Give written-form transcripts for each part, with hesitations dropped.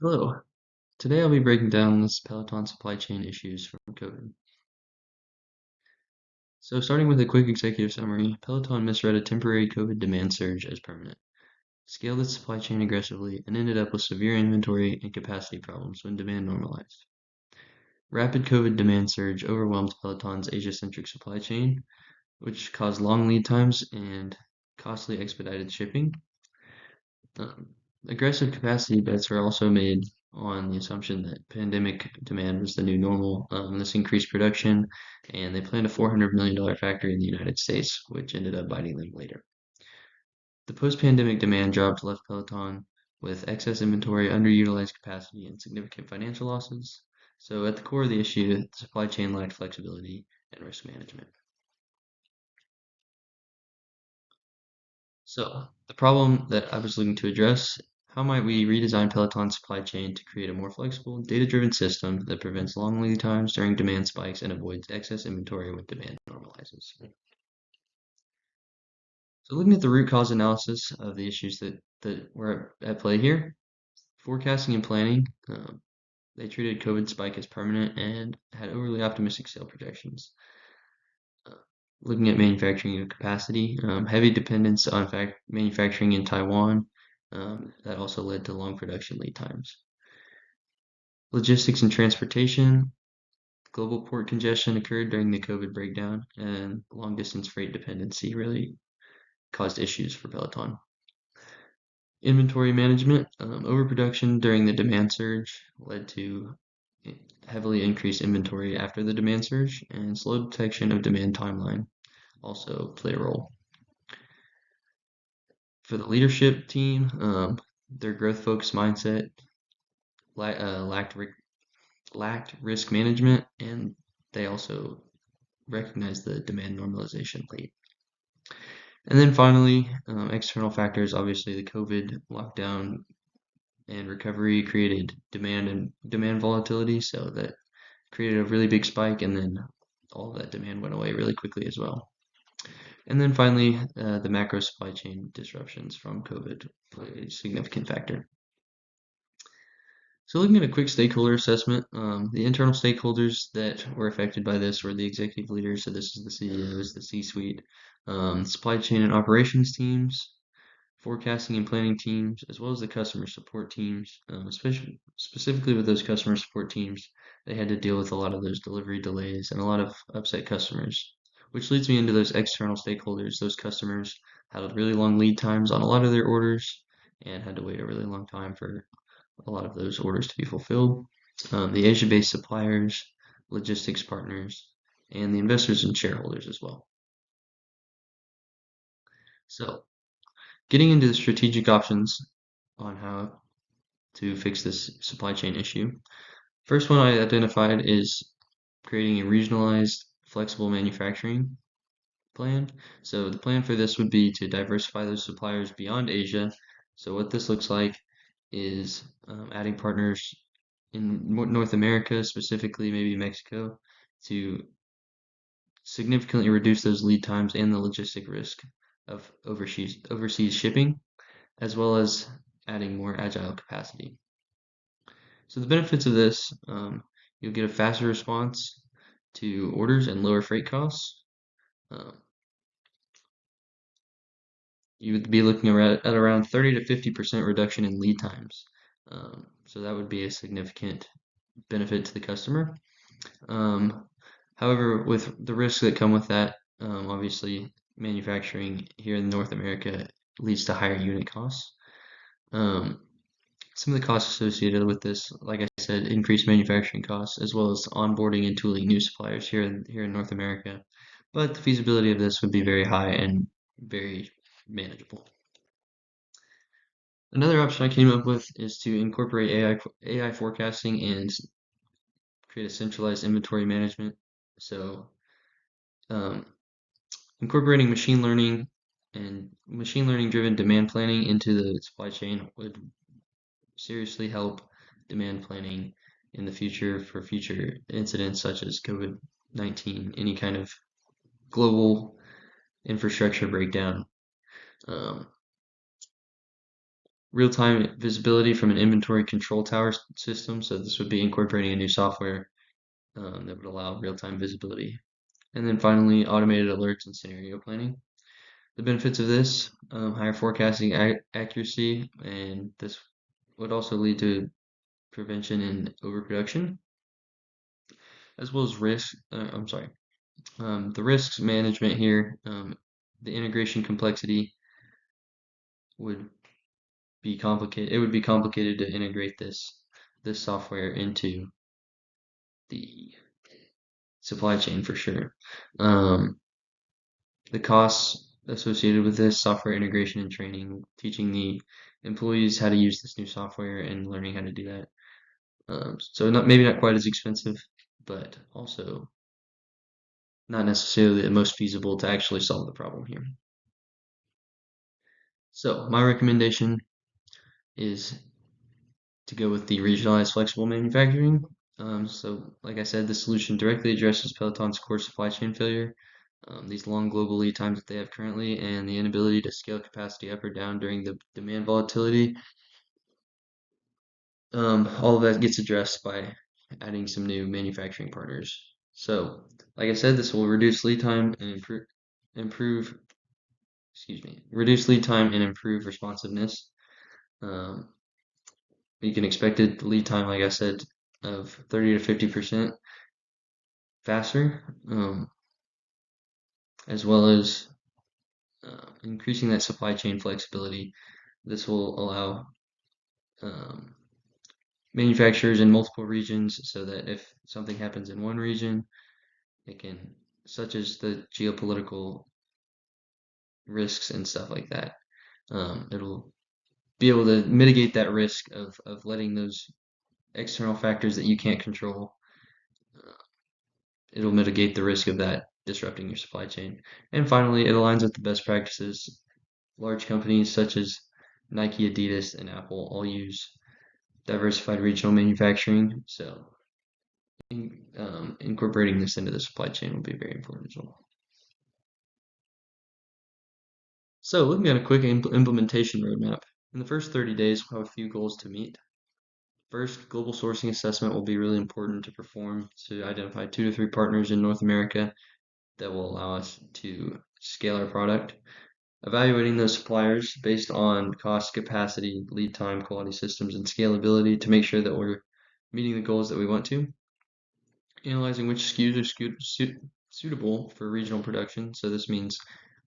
Hello. Today I'll be breaking down this Peloton supply chain issues from COVID. So starting with a quick executive summary, Peloton misread a temporary COVID demand surge as permanent, scaled its supply chain aggressively, and ended up with severe inventory and capacity problems when demand normalized. Rapid COVID demand surge overwhelmed Peloton's Asia-centric supply chain, which caused long lead times and costly expedited shipping. Um, Aggressive capacity bets were also made on the assumption that pandemic demand was the new normal. This increased production, and they planned a $400 million factory in the United States, which ended up biting them later. The post-pandemic demand dropped left Peloton with excess inventory, underutilized capacity, and significant financial losses. So at the core of the issue, the supply chain lacked flexibility and risk management. So, the problem that I was looking to address, how might we redesign Peloton's supply chain to create a more flexible, data-driven system that prevents long lead times during demand spikes and avoids excess inventory when demand normalizes? So looking at the root cause analysis of the issues that were at play here, forecasting and planning, they treated COVID spike as permanent and had overly optimistic sale projections. Uh, Looking at manufacturing capacity, heavy dependence on manufacturing in Taiwan, that also led to long production lead times. Logistics and transportation, global port congestion occurred during the COVID breakdown, and long distance freight dependency really caused issues for Peloton. Inventory management, overproduction during the demand surge led to heavily increased inventory after the demand surge, and slow detection of demand timeline also played a role. For the leadership team, their growth-focused mindset lacked risk management, and they also recognized the demand normalization late. And then finally, external factors, obviously the COVID lockdown and recovery created demand volatility, so that created a really big spike, and then all of that demand went away really quickly as well. And then finally, the macro supply chain disruptions from COVID played a significant factor. So looking at a quick stakeholder assessment, the internal stakeholders that were affected by this were the executive leaders, so this is the CEOs, the C-suite, supply chain and operations teams, forecasting and planning teams, as well as the customer support teams, especially specifically with those customer support teams, they had to deal with a lot of those delivery delays and a lot of upset customers, which leads me into those external stakeholders. Those customers had really long lead times on a lot of their orders and had to wait a really long time for a lot of those orders to be fulfilled. The Asia-based suppliers, logistics partners, and the investors and shareholders as well. So, getting into the strategic options on how to fix this supply chain issue. First one I identified is creating a regionalized, flexible manufacturing plan. So the plan for this would be to diversify those suppliers beyond Asia. So what this looks like is adding partners in North America, specifically maybe Mexico, to significantly reduce those lead times and the logistic risk of overseas shipping, as well as adding more agile capacity. So the benefits of this, you'll get a faster response to orders and lower freight costs. Um, you would be looking at around 30 to 50% reduction in lead times. So that would be a significant benefit to the customer. However, with the risks that come with that, obviously manufacturing here in North America leads to higher unit costs. Some of the costs associated with this, like I said, increased manufacturing costs, as well as onboarding and tooling new suppliers here in North America. But the feasibility of this would be very high and very manageable. Another option I came up with is to incorporate AI forecasting and create a centralized inventory management. So, um, incorporating machine learning and machine learning driven demand planning into the supply chain would seriously help demand planning in the future for future incidents such as COVID-19, any kind of global infrastructure breakdown. Um, real-time visibility from an inventory control tower system. So this would be incorporating a new software that would allow real-time visibility. And then finally, automated alerts and scenario planning. The benefits of this, higher forecasting accuracy, and this would also lead to prevention and overproduction, as well as the risks management here. The integration complexity would be complicated. It would be complicated to integrate this software into the supply chain for sure. The costs associated with this software integration and training, teaching the employees how to use this new software and learning how to do that. So maybe not quite as expensive, but also not necessarily the most feasible to actually solve the problem here. So my recommendation is to go with the regionalized flexible manufacturing. So like I said, the solution directly addresses Peloton's core supply chain failure, these long global lead times that they have currently, and the inability to scale capacity up or down during the demand volatility. All of that gets addressed by adding some new manufacturing partners. So, like I said, this will reduce lead time and improve, reduce lead time and improve responsiveness. Um, you can expect a lead time, like I said, of 30 to 50% faster, as well as increasing that supply chain flexibility. This will allow um, manufacturers in multiple regions so that if something happens in one region, it can, such as the geopolitical risks and stuff like that, it'll be able to mitigate that risk of letting those external factors that you can't control. It'll mitigate the risk of that disrupting your supply chain. And finally, it aligns with the best practices. Large companies such as Nike, Adidas, and Apple all use diversified regional manufacturing. So incorporating this into the supply chain will be very important as well. So looking at a quick implementation roadmap. In the first 30 days, we'll have a few goals to meet. First, global sourcing assessment will be really important to perform to identify 2 to 3 partners in North America that will allow us to scale our product. Evaluating those suppliers based on cost, capacity, lead time, quality systems, and scalability to make sure that we're meeting the goals that we want to. Analyzing which SKUs are suitable for regional production. So this means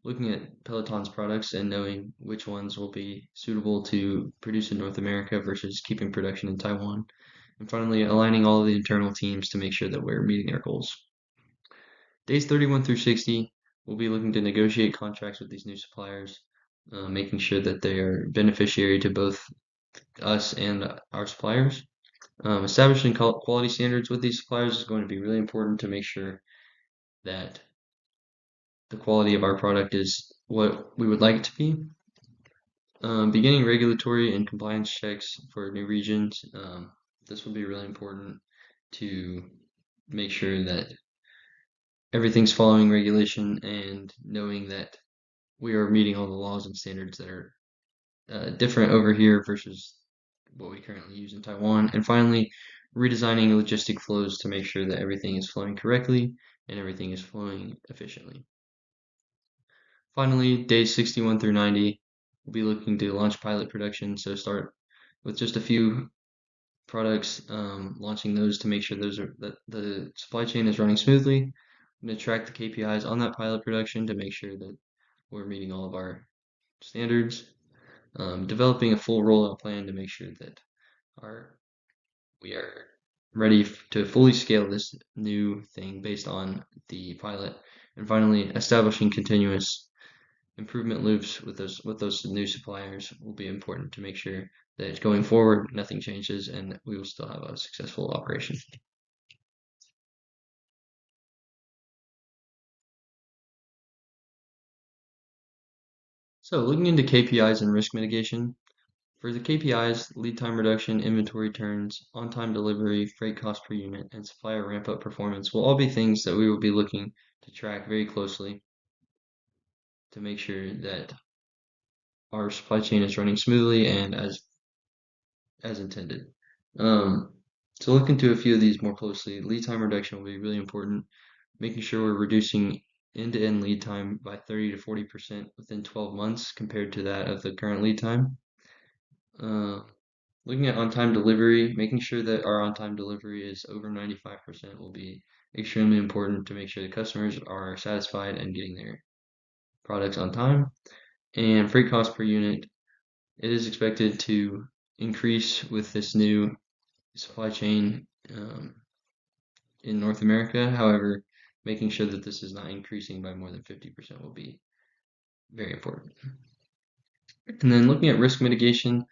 looking at Peloton's products and knowing which ones will be suitable to produce in North America versus keeping production in Taiwan. And finally, aligning all of the internal teams to make sure that we're meeting our goals. Days 31 through 60, we'll be looking to negotiate contracts with these new suppliers, making sure that they are beneficiary to both us and our suppliers. Establishing quality standards with these suppliers is going to be really important to make sure that the quality of our product is what we would like it to be. Beginning regulatory and compliance checks for new regions. This will be really important to make sure that everything's following regulation and knowing that we are meeting all the laws and standards that are different over here versus what we currently use in Taiwan. And finally, redesigning logistic flows to make sure that everything is flowing correctly and everything is flowing efficiently. Finally, days 61 through 90, we'll be looking to launch pilot production. So start with just a few products, launching those to make sure that the supply chain is running smoothly. I'm going to track the KPIs on that pilot production to make sure that we're meeting all of our standards. Developing a full rollout plan to make sure that we are ready to fully scale this new thing based on the pilot. And finally, establishing continuous improvement loops with those new suppliers will be important to make sure that going forward nothing changes and we will still have a successful operation. So looking into KPIs and risk mitigation. For the KPIs, lead time reduction, inventory turns, on-time delivery, freight cost per unit, and supplier ramp-up performance will all be things that we will be looking to track very closely to make sure that our supply chain is running smoothly and as intended. Um, to look into a few of these more closely, lead time reduction will be really important, making sure we're reducing end-to-end lead time by 30 to 40% within 12 months compared to that of the current lead time. Uh, Looking at on-time delivery, making sure that our on-time delivery is over 95% will be extremely important to make sure the customers are satisfied and getting their products on time. And freight cost per unit, it is expected to increase with this new supply chain in North America. However, making sure that this is not increasing by more than 50% will be very important. And then looking at risk mitigation,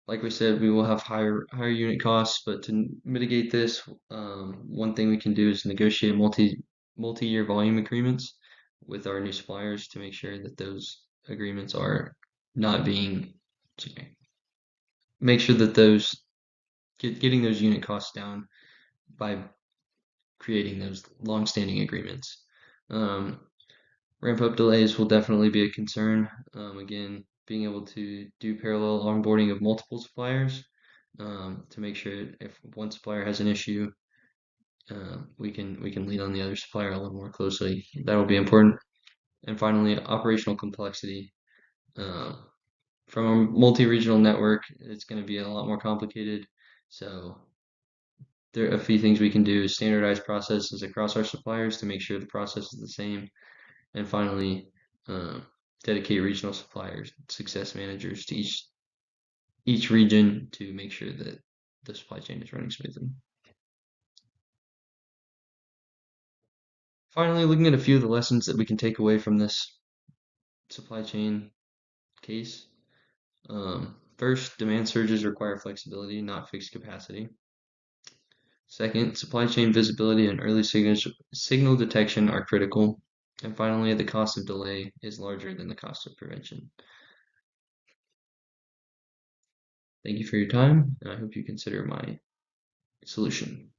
like we said, we will have higher unit costs, but to mitigate this, one thing we can do is negotiate multi-year volume agreements with our new suppliers to make sure that those agreements are not being, make sure that those getting those unit costs down by creating those long-standing agreements. Um, Ramp up delays will definitely be a concern. Again, being able to do parallel onboarding of multiple suppliers to make sure if one supplier has an issue, we can lean on the other supplier a little more closely. That will be important. And finally, operational complexity. Uh, from a multi-regional network, it's going to be a lot more complicated. So there are a few things we can do is standardize processes across our suppliers to make sure the process is the same. And finally, uh, dedicate regional suppliers, success managers to each region to make sure that the supply chain is running smoothly. Finally, looking at a few of the lessons that we can take away from this supply chain case. First, demand surges require flexibility, not fixed capacity. Second, supply chain visibility and early signal detection are critical. And finally, the cost of delay is larger than the cost of prevention. Thank you for your time, and I hope you consider my solution.